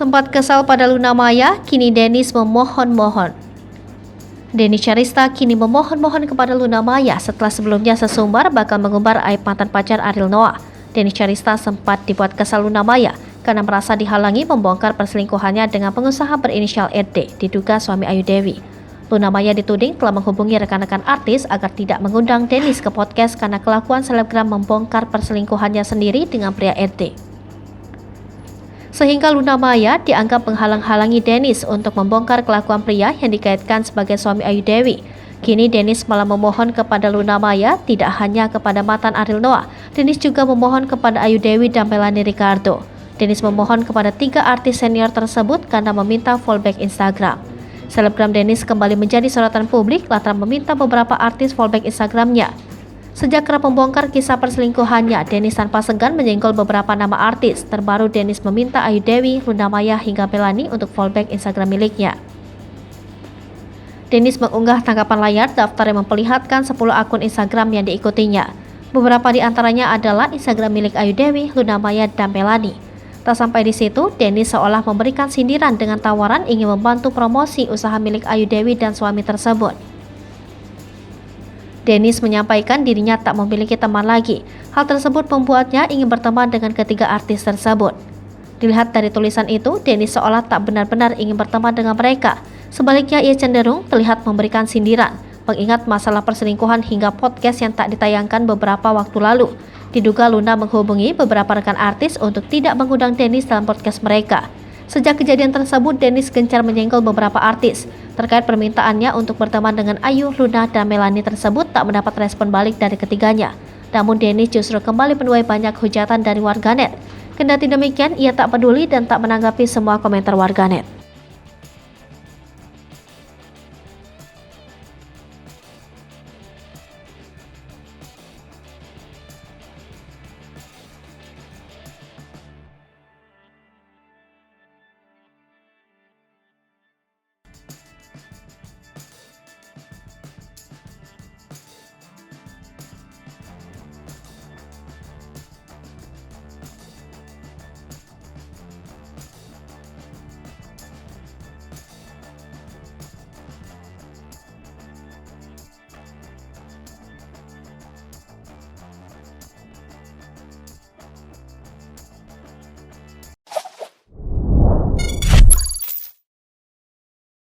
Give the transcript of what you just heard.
Sempat kesal pada Luna Maya, kini Dennis memohon-mohon. Denny Charista kini memohon-mohon kepada Luna Maya setelah sebelumnya sesumbar bakal mengumbar aib mantan pacar Ariel Noah. Denny Charista sempat dibuat kesal Luna Maya karena merasa dihalangi membongkar perselingkuhannya dengan pengusaha berinisial RD, diduga suami Ayu Dewi. Luna Maya dituding telah menghubungi rekan-rekan artis agar tidak mengundang Dennis ke podcast karena kelakuan selebgram membongkar perselingkuhannya sendiri dengan pria RD. Sehingga Luna Maya dianggap menghalang-halangi Dennis untuk membongkar kelakuan pria yang dikaitkan sebagai suami Ayu Dewi. Kini Dennis malah memohon kepada Luna Maya, tidak hanya kepada mantan Ariel Noah, Dennis juga memohon kepada Ayu Dewi dan Melanie Ricardo. Dennis memohon kepada 3 artis senior tersebut karena meminta fallback Instagram. Selebgram Dennis kembali menjadi sorotan publik lantaran meminta beberapa artis fallback Instagramnya. Sejak kerap membongkar kisah perselingkuhannya, Dennis tanpa segan menyenggol beberapa nama artis. Terbaru Dennis meminta Ayu Dewi, Luna Maya hingga Melanie untuk fallback Instagram miliknya. Dennis mengunggah tangkapan layar daftar yang memperlihatkan 10 akun Instagram yang diikutinya. Beberapa di antaranya adalah Instagram milik Ayu Dewi, Luna Maya, dan Melanie. Tak sampai di situ, Dennis seolah memberikan sindiran dengan tawaran ingin membantu promosi usaha milik Ayu Dewi dan suami tersebut. Dennis menyampaikan dirinya tak memiliki teman lagi. Hal tersebut membuatnya ingin berteman dengan ketiga artis tersebut. Dilihat dari tulisan itu, Dennis seolah tak benar-benar ingin berteman dengan mereka. Sebaliknya, ia cenderung terlihat memberikan sindiran, mengingat masalah perselingkuhan hingga podcast yang tak ditayangkan beberapa waktu lalu. Diduga Luna menghubungi beberapa rekan artis untuk tidak mengundang Dennis dalam podcast mereka. Sejak kejadian tersebut, Dennis gencar menyenggol beberapa artis. Terkait permintaannya untuk berteman dengan Ayu, Luna, dan Melanie tersebut tak mendapat respon balik dari ketiganya. Namun Dennis justru kembali menuai banyak hujatan dari warganet. Kendati demikian, ia tak peduli dan tak menanggapi semua komentar warganet.